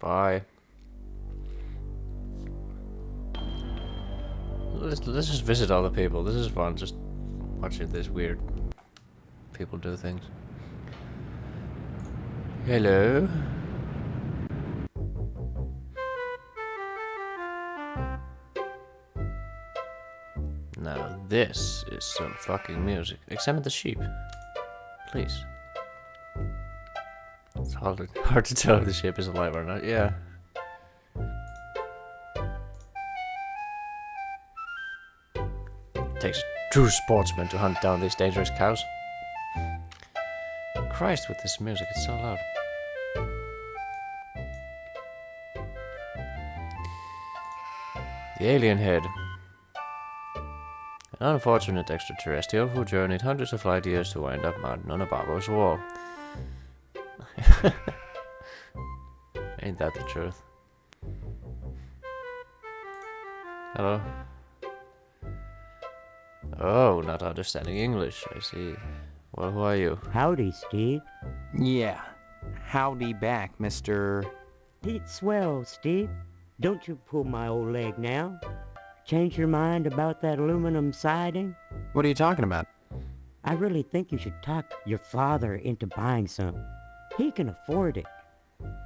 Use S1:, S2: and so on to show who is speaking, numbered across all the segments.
S1: Bye. Let's just visit other people. This is fun, just watching these weird people do things. Hello? Now this is some fucking music. Examine the sheep. Please. It's hard to tell if the sheep is alive or not. Yeah. It takes a true sportsman to hunt down these dangerous cows. Christ, with this music, it's so loud. The alien head. An unfortunate extraterrestrial who journeyed hundreds of light years to wind up mounted on a barbarous wall. Ain't that the truth? Hello? Oh, not understanding English, I see. Well, who are you?
S2: Howdy, Steve.
S3: Yeah. Howdy back, Mr.
S2: Pete Swell, Steve. Don't you pull my old leg now. Change your mind about that aluminum siding?
S3: What are you talking about?
S2: I really think you should talk your father into buying some. He can afford it.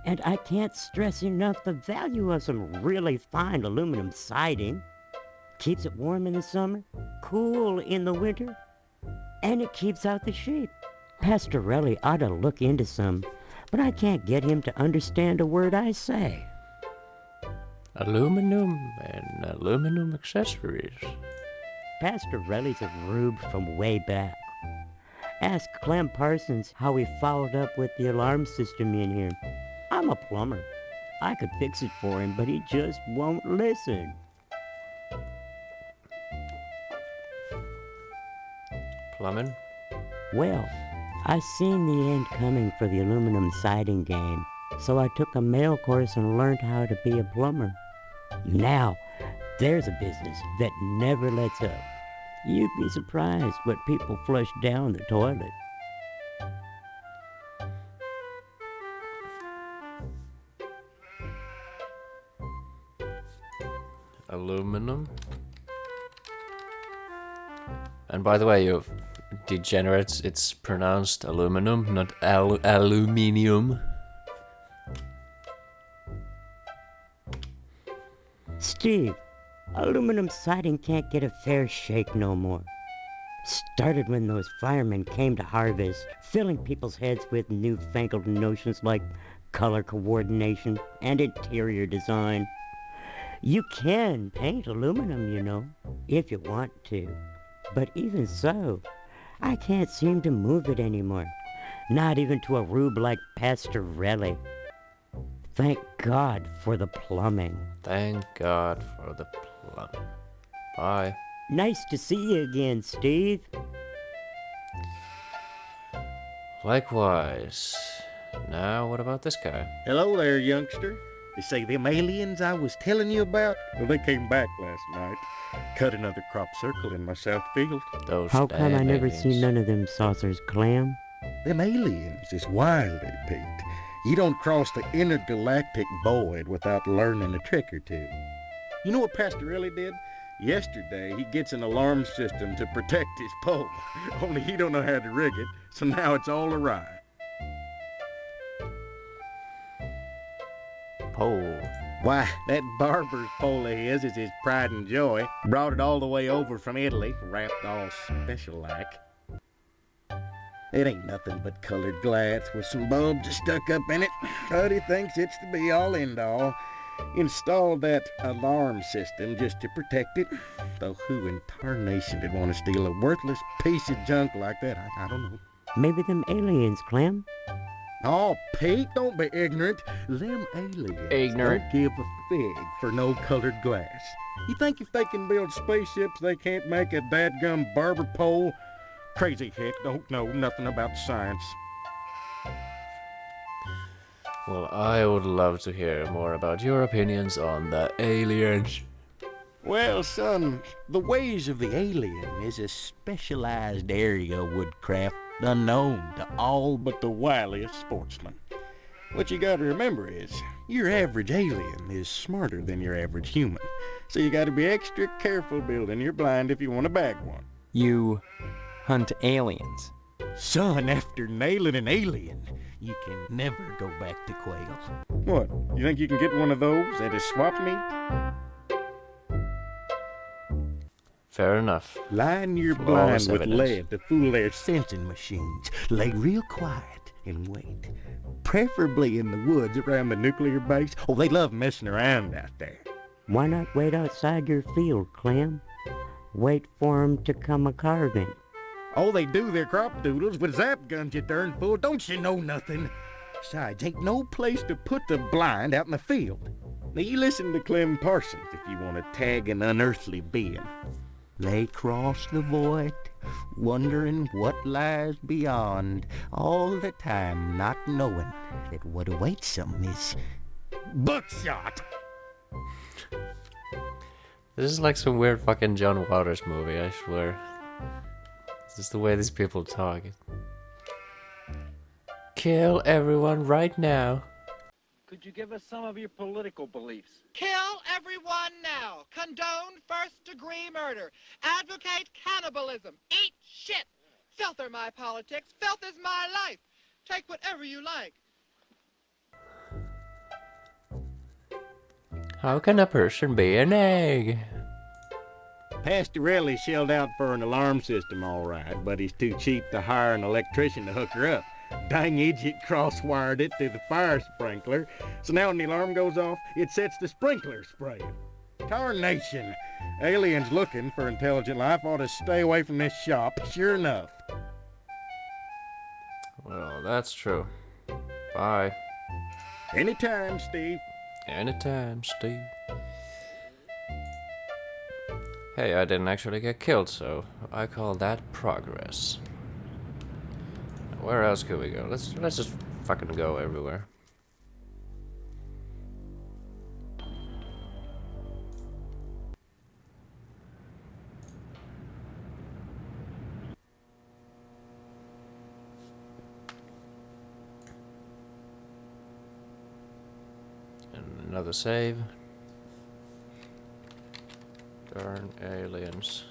S2: And I can't stress enough the value of some really fine aluminum siding. Keeps it warm in the summer, cool in the winter, and it keeps out the sheep. Pastorelli ought to look into some, but I can't get him to understand a word I say.
S1: Aluminum and aluminum accessories.
S2: Pastorelli's a rube from way back. Ask Clem Parsons how he followed up with the alarm system in here. I'm a plumber. I could fix it for him, but he just won't listen.
S1: Plumbing?
S2: Well, I seen the end coming for the aluminum siding game, so I took a mail course and learned how to be a plumber. Now, there's a business that never lets up. You'd be surprised what people flush down the toilet.
S1: Aluminum? And by the way, you degenerates, it's pronounced aluminum, not aluminium.
S2: Steve, aluminum siding can't get a fair shake no more. Started when those firemen came to harvest, filling people's heads with newfangled notions like color coordination and interior design. You can paint aluminum, you know, if you want to. But even so, I can't seem to move it anymore. Not even to a rube like Pastorelli. Thank God for the plumbing.
S1: Thank God for the plumbing. Bye.
S2: Nice to see you again, Steve.
S1: Likewise. Now, what about this guy?
S4: Hello there, youngster. You say them aliens I was telling you about? Well, they came back last night. Cut another crop circle in my south field.
S1: Those
S2: How come I
S1: damn
S2: never
S1: aliens.
S2: seen none of them saucers, Clam?
S4: Them aliens is wild, Pete. You don't cross the intergalactic void without learning a trick or two. You know what Pastorelli did? Yesterday, he gets an alarm system to protect his pole. Only he don't know how to rig it, so now it's all awry.
S1: Pole.
S4: Why, that barber's pole of his is his pride and joy. Brought it all the way over from Italy, wrapped all special-like. It ain't nothing but colored glass with some bulbs stuck up in it, but he thinks it's the be-all, end-all. Installed that alarm system just to protect it. Though who in tarnation would want to steal a worthless piece of junk like that? I don't know.
S2: Maybe them aliens, Clem.
S4: Oh, Pete, don't be ignorant. Them aliens
S1: Ignorant.
S4: don't give a fig for no colored glass. You think if they can build spaceships, they can't make a dadgum barber pole? Crazy hick don't know nothing about science.
S1: Well, I would love to hear more about your opinions on the aliens.
S4: Well, son, the ways of the alien is a specialized area of woodcraft unknown to all but the wiliest sportsmen. What you gotta remember is, your average alien is smarter than your average human. So you gotta be extra careful building your blind if you want to bag one.
S3: You hunt aliens.
S4: Son, after nailing an alien, you can never go back to quails. What? You think you can get one of those at a swap meet?
S1: Fair enough.
S4: Line your
S1: Flawless
S4: blind with
S1: evidence.
S4: lead to fool their sensing machines. Lay real quiet and wait. Preferably in the woods around the nuclear base. Oh, they love messing around out there.
S2: Why not wait outside your field, Clem? Wait for 'em to come a-carving.
S4: Oh, they do their crop doodles with zap guns, you darn fool. Don't you know nothing? Besides, ain't no place to put the blind out in the field. Now, you listen to Clem Parsons if you want to tag an unearthly being. They cross the void, wondering what lies beyond, all the time not knowing that what awaits them is buckshot.
S1: This is like some weird fucking John Waters movie, I swear. This is the way these people talk. Kill everyone right now.
S5: Could you give us some of your political beliefs?
S6: Kill everyone now. Condone first-degree murder. Advocate cannibalism. Eat shit. Filth are my politics. Filth is my life. Take whatever you like.
S1: How can a person be an egg?
S4: Pastorelli shelled out for an alarm system, all right, but he's too cheap to hire an electrician to hook her up. Dang idiot cross-wired it to the fire sprinkler, so now when the alarm goes off, it sets the sprinkler spraying. Tarnation! Aliens looking for intelligent life ought to stay away from this shop, sure enough.
S1: Well, that's true. Bye.
S4: Anytime, Steve.
S1: Anytime, Steve. Hey, I didn't actually get killed, so I call that progress. Where else could we go? Let's just fucking go everywhere. And another save. Darn aliens.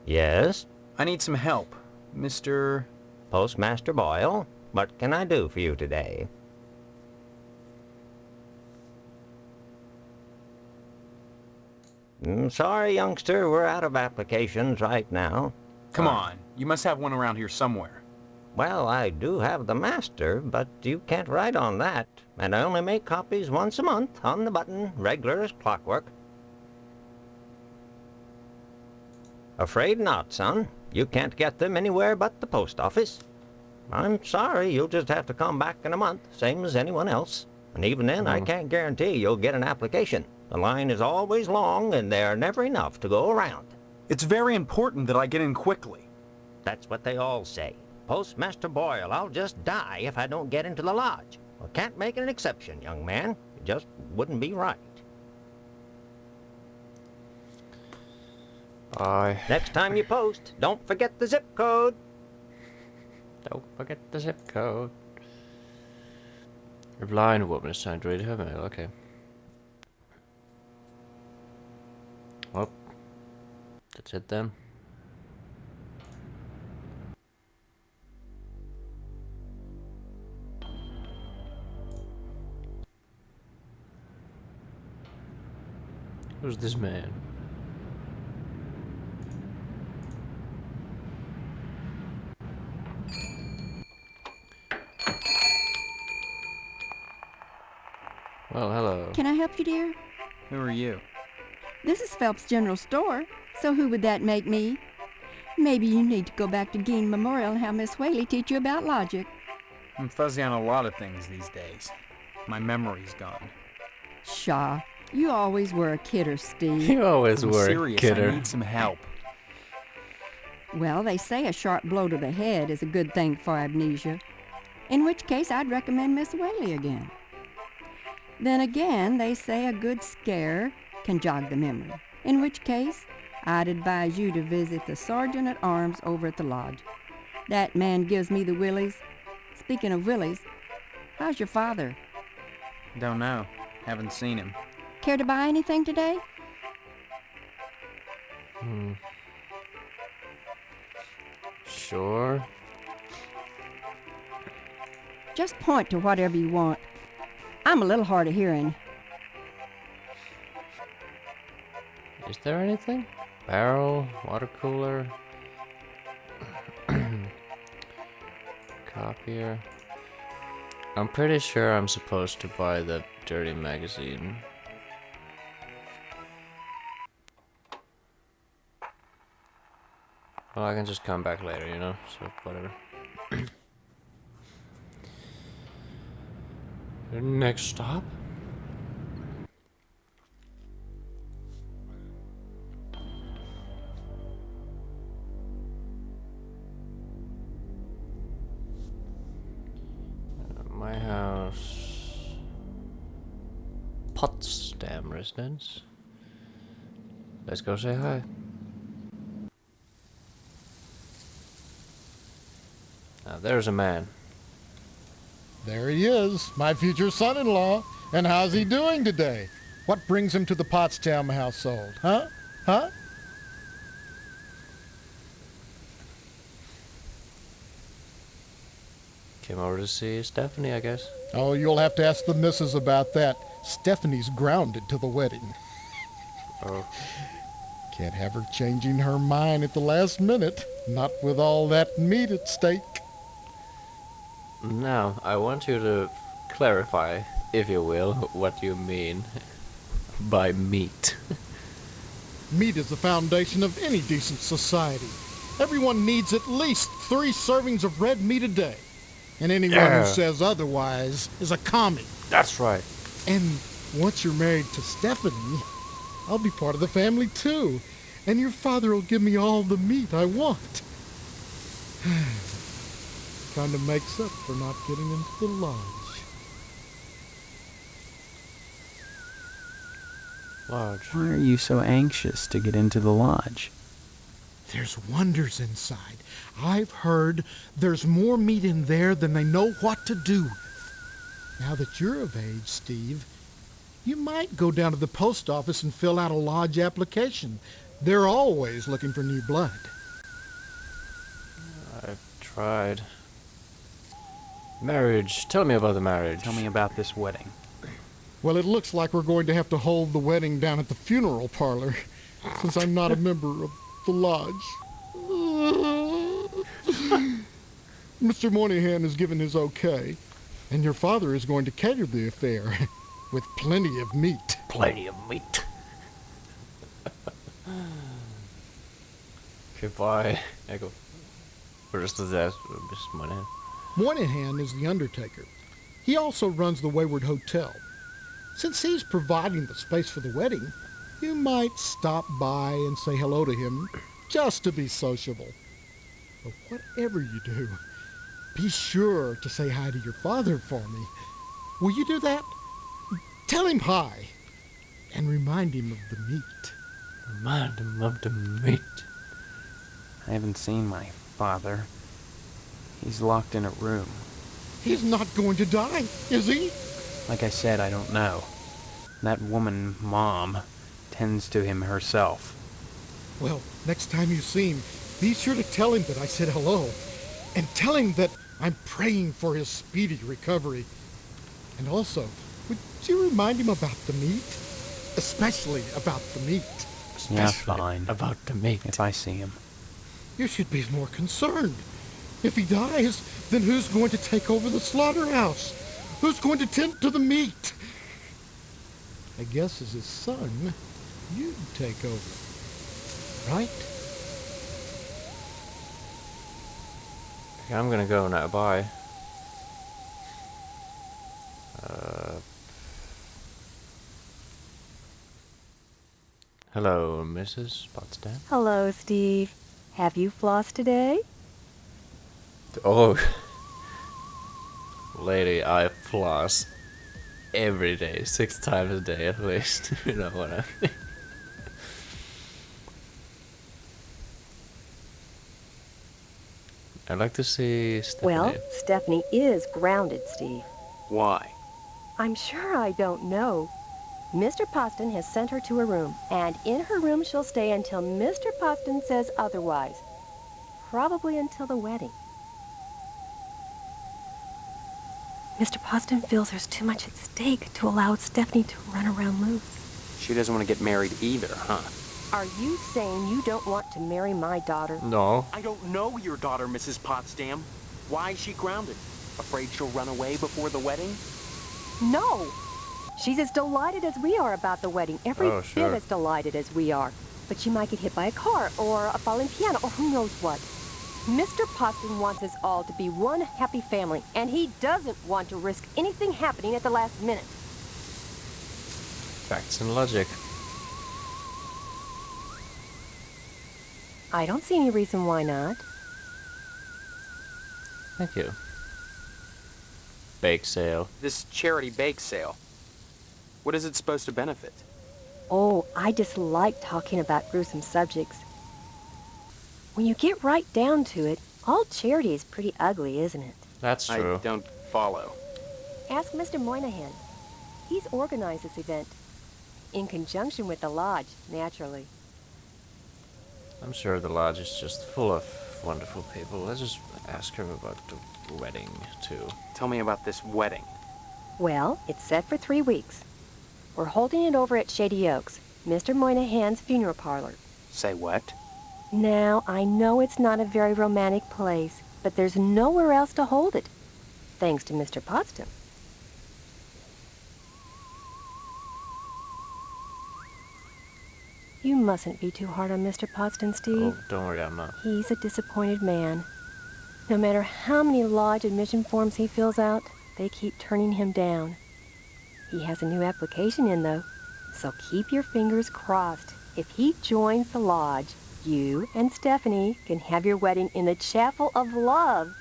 S7: Yes,
S3: I need some help. Mr.
S7: Postmaster Boyle. What can I do for you today? Sorry, youngster, we're out of applications right now.
S3: Come on, you must have one around here somewhere.
S7: Well, I do have the master, but you can't write on that. And I only make copies once a month, on the button, regular as clockwork. Afraid not, son. You can't get them anywhere but the post office. I'm sorry, you'll just have to come back in a month, same as anyone else. And even then, I can't guarantee you'll get an application. The line is always long, and there are never enough to go around.
S3: It's very important that I get in quickly.
S7: That's what they all say. Postmaster Boyle, I'll just die if I don't get into the lodge. I can't make an exception, young man. It just wouldn't be right.
S1: Bye.
S7: Next time you post, don't forget the zip code.
S1: Don't forget the zip code. A blind woman is trying to read her mail, okay. Well, that's it then. Who's this man? Well, hello.
S8: Can I help you, dear?
S3: Who are you?
S8: This is Phelps General Store, so who would that make me? Maybe you need to go back to Gein Memorial and have Miss Whaley teach you about logic.
S3: I'm fuzzy on a lot of things these days. My memory's gone.
S8: Pshaw, you always were a kidder, Steve.
S1: You always
S3: I'm
S1: were a
S3: serious,
S1: kidder.
S3: I need some help.
S8: Well, they say a sharp blow to the head is a good thing for amnesia, in which case I'd recommend Miss Whaley again. Then again, they say a good scare can jog the memory, in which case I'd advise you to visit the Sergeant at Arms over at the lodge. That man gives me the willies. Speaking of willies, how's your father?
S3: Don't know. Haven't seen him.
S8: Care to buy anything today?
S1: Sure.
S8: Just point to whatever you want. I'm a little hard of hearing.
S1: Is there anything? Barrel, water cooler, copier. I'm pretty sure I'm supposed to buy the dirty magazine. Well, I can just come back later, you know, so whatever. Next stop? My house. Potsdam residence. Let's go say hi. Now there's a man.
S9: There he is, my future son-in-law. And how's he doing today? What brings him to the Potsdam household, huh? Huh?
S1: Came over to see Stephanie, I guess.
S9: Oh, you'll have to ask the missus about that. Stephanie's grounded to the wedding.
S1: Oh.
S9: Can't have her changing her mind at the last minute. Not with all that meat at stake.
S1: Now, I want you to clarify, if you will, what you mean by meat.
S9: Meat is the foundation of any decent society. Everyone needs at least 3 servings of red meat a day. And anyone who says otherwise is a commie.
S1: That's right.
S9: And once you're married to Stephanie, I'll be part of the family too. And your father will give me all the meat I want. Kind of makes up for not getting into the lodge.
S1: Lodge.
S10: Why are you so anxious to get into the lodge?
S9: There's wonders inside. I've heard there's more meat in there than they know what to do with. Now that you're of age, Steve, you might go down to the post office and fill out a lodge application. They're always looking for new blood.
S1: I've tried. Marriage. Tell me about the marriage.
S10: Tell me about this wedding.
S9: Well, it looks like we're going to have to hold the wedding down at the funeral parlor, since I'm not a member of the lodge. Mr. Moynihan has given his okay, and your father is going to cater the affair with plenty of meat.
S1: Plenty of meat. Goodbye. I go. Where's the desk, Mr. Moynihan?
S9: Moynihan is the undertaker. He also runs the Wayward Hotel. Since he's providing the space for the wedding, you might stop by and say hello to him, just to be sociable. But whatever you do, be sure to say hi to your father for me. Will you do that? Tell him hi, and remind him of the meat.
S1: Remind him of the meat.
S10: I haven't seen my father. He's locked in a room.
S9: He's not going to die, is he?
S10: Like I said, I don't know. That woman, Mom, tends to him herself.
S9: Well, next time you see him, be sure to tell him that I said hello. And tell him that I'm praying for his speedy recovery. And also, would you remind him about the meat? Especially about the meat.
S10: Yeah, fine.
S1: About the meat.
S10: If I see him.
S9: You should be more concerned. If he dies, then who's going to take over the slaughterhouse? Who's going to tend to the meat? I guess as his son, you'd take over. Right?
S1: Okay, I'm gonna go now. Bye. Hello, Mrs. Potsdam.
S11: Hello, Steve. Have you flossed today?
S1: Oh, lady, I floss every day, 6 times a day at least. You know what I mean? I'd like to see Stephanie.
S12: Well, Stephanie is grounded, Steve.
S10: Why?
S12: I'm sure I don't know. Mr. Poston has sent her to her room, and in her room she'll stay until Mr. Poston says otherwise. Probably until the wedding. Mr. Poston feels there's too much at stake to allow Stephanie to run around loose.
S10: She doesn't want to get married either, huh?
S12: Are you saying you don't want to marry my daughter?
S1: No.
S13: I don't know your daughter, Mrs. Potsdam. Why is she grounded? Afraid she'll run away before the wedding?
S12: No! She's as delighted as we are about the wedding. Every bit as delighted as we are. But she might get hit by a car, or a falling piano, or who knows what. Mr. Poston wants us all to be one happy family, and he doesn't want to risk anything happening at the last minute.
S1: Facts and logic.
S12: I don't see any reason why not.
S1: Thank you. Bake sale.
S10: This charity bake sale. What is it supposed to benefit?
S12: Oh, I dislike talking about gruesome subjects. When you get right down to it, all charity is pretty ugly, isn't it?
S1: That's true.
S10: I don't follow.
S12: Ask Mr. Moynihan. He's organized this event. In conjunction with the lodge, naturally.
S1: I'm sure the lodge is just full of wonderful people. Let's just ask her about the wedding, too.
S10: Tell me about this wedding.
S12: Well, it's set for 3 weeks. We're holding it over at Shady Oaks, Mr. Moynihan's funeral parlor.
S10: Say what?
S12: Now, I know it's not a very romantic place, but there's nowhere else to hold it, thanks to Mr. Potsdam. You mustn't be too hard on Mr. Potsdam, Steve.
S1: Oh, don't worry, I'm not.
S12: He's a disappointed man. No matter how many lodge admission forms he fills out, they keep turning him down. He has a new application in, though, so keep your fingers crossed. If he joins the lodge, you and Stephanie can have your wedding in the Chapel of Love,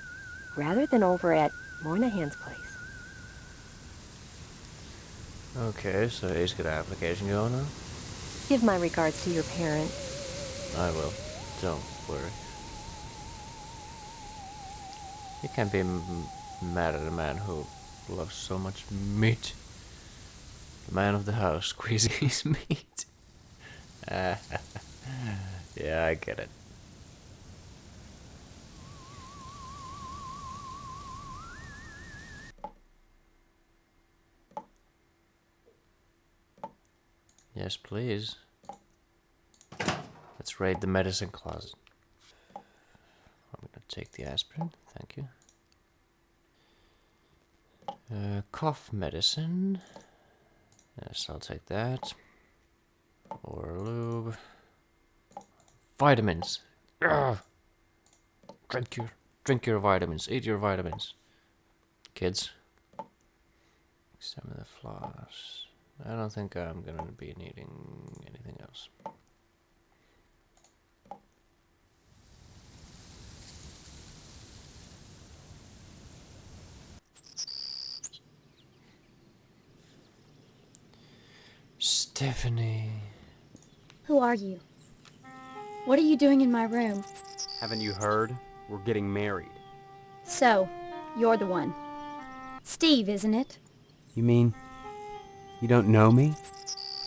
S12: rather than over at Moynihan's place.
S1: Okay, so he's got an application going on?
S12: Give my regards to your parents.
S1: I will. Don't worry. You can't be mad at a man who loves so much meat. The man of the house squeezing his meat. Yeah, I get it. Yes, please. Let's raid the medicine closet. I'm gonna take the aspirin, thank you. Cough medicine. Yes, I'll take that. Or lube. Vitamins. Ugh. Drink your vitamins. Eat your vitamins. Kids. Examine the floss. I don't think I'm gonna be needing anything else. Stephanie.
S14: Who are you? What are you doing in my room?
S10: Haven't you heard? We're getting married.
S14: So, you're the one. Steve, isn't it?
S10: You mean you don't know me?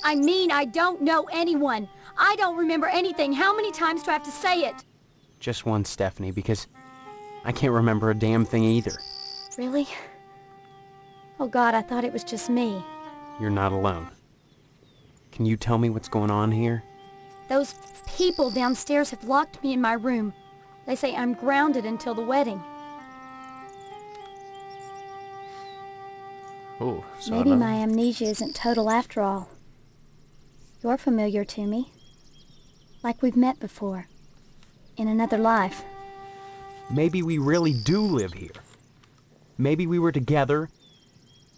S14: I mean, I don't know anyone. I don't remember anything. How many times do I have to say it?
S10: Just one, Stephanie, because I can't remember a damn thing either.
S14: Really? Oh God, I thought it was just me.
S10: You're not alone. Can you tell me what's going on here?
S14: Those people downstairs have locked me in my room. They say I'm grounded until the wedding.
S1: Ooh, so
S14: Maybe my amnesia isn't total after all. You're familiar to me. Like we've met before. In another life.
S10: Maybe we really do live here. Maybe we were together,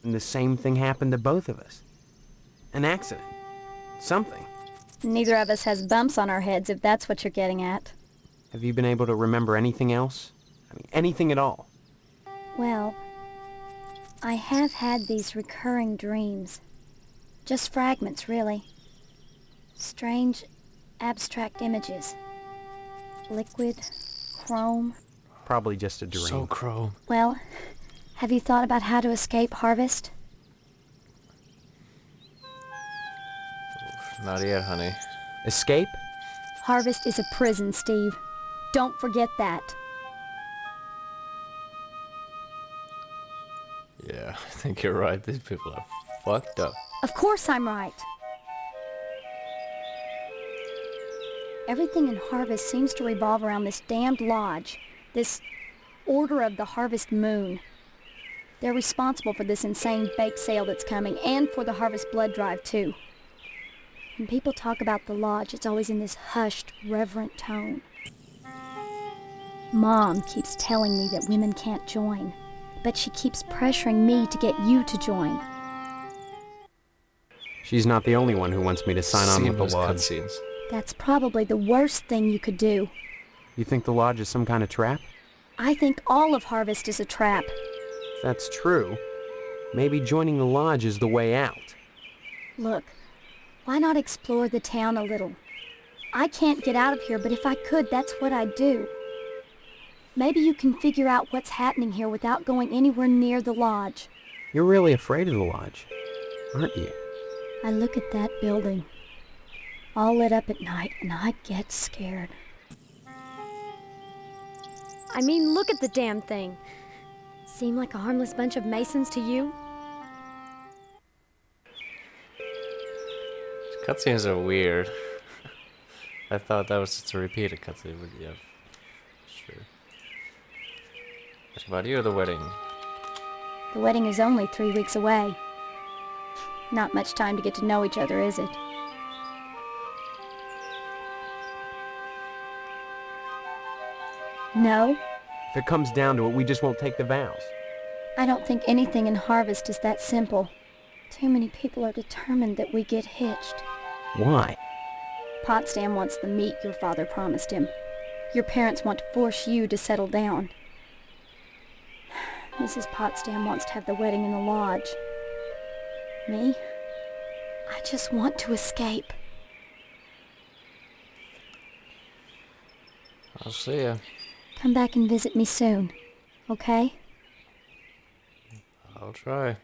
S10: and the same thing happened to both of us. An accident. Something.
S14: Neither of us has bumps on our heads, if that's what you're getting at.
S10: Have you been able to remember anything else? I mean, anything at all?
S14: Well, I have had these recurring dreams. Just fragments, really. Strange, abstract images. Liquid, chrome,
S10: Probably just a dream.
S1: So Crow.
S14: Well, have you thought about how to escape Harvest?
S1: Not yet, honey.
S10: Escape?
S14: Harvest is a prison, Steve. Don't forget that.
S1: Yeah, I think you're right. These people are fucked up.
S14: Of course I'm right. Everything in Harvest seems to revolve around this damned lodge, this Order of the Harvest Moon. They're responsible for this insane bake sale that's coming, and for the Harvest Blood Drive, too. When people talk about the lodge, it's always in this hushed, reverent tone. Mom keeps telling me that women can't join, but she keeps pressuring me to get you to join.
S10: She's not the only one who wants me to sign on with the
S1: Seamless
S10: lodge.
S1: cutscenes.
S14: That's probably the worst thing you could do.
S10: You think the lodge is some kind of trap?
S14: I think all of Harvest is a trap.
S10: If that's true, maybe joining the lodge is the way out.
S14: Look, why not explore the town a little? I can't get out of here, but if I could, that's what I'd do. Maybe you can figure out what's happening here without going anywhere near the lodge.
S10: You're really afraid of the lodge, aren't you?
S14: I look at that building, all lit up at night, and I get scared.
S15: I mean, look at the damn thing. Seem like a harmless bunch of Masons to you?
S1: Cutscenes are weird. I thought that was just a repeated cutscene, but yeah, sure. What about you, the wedding?
S14: The wedding is only 3 weeks away. Not much time to get to know each other, is it? No,
S10: If it comes down to it, we just won't take the vows.
S14: I don't think anything in Harvest is that simple. Too many people are determined that we get hitched.
S10: Why?
S14: Potsdam wants the meat your father promised him. Your parents want to force you to settle down. Mrs. Potsdam wants to have the wedding in the lodge. Me? I just want to escape.
S1: I'll see ya.
S14: Come back and visit me soon, okay?
S1: I'll try.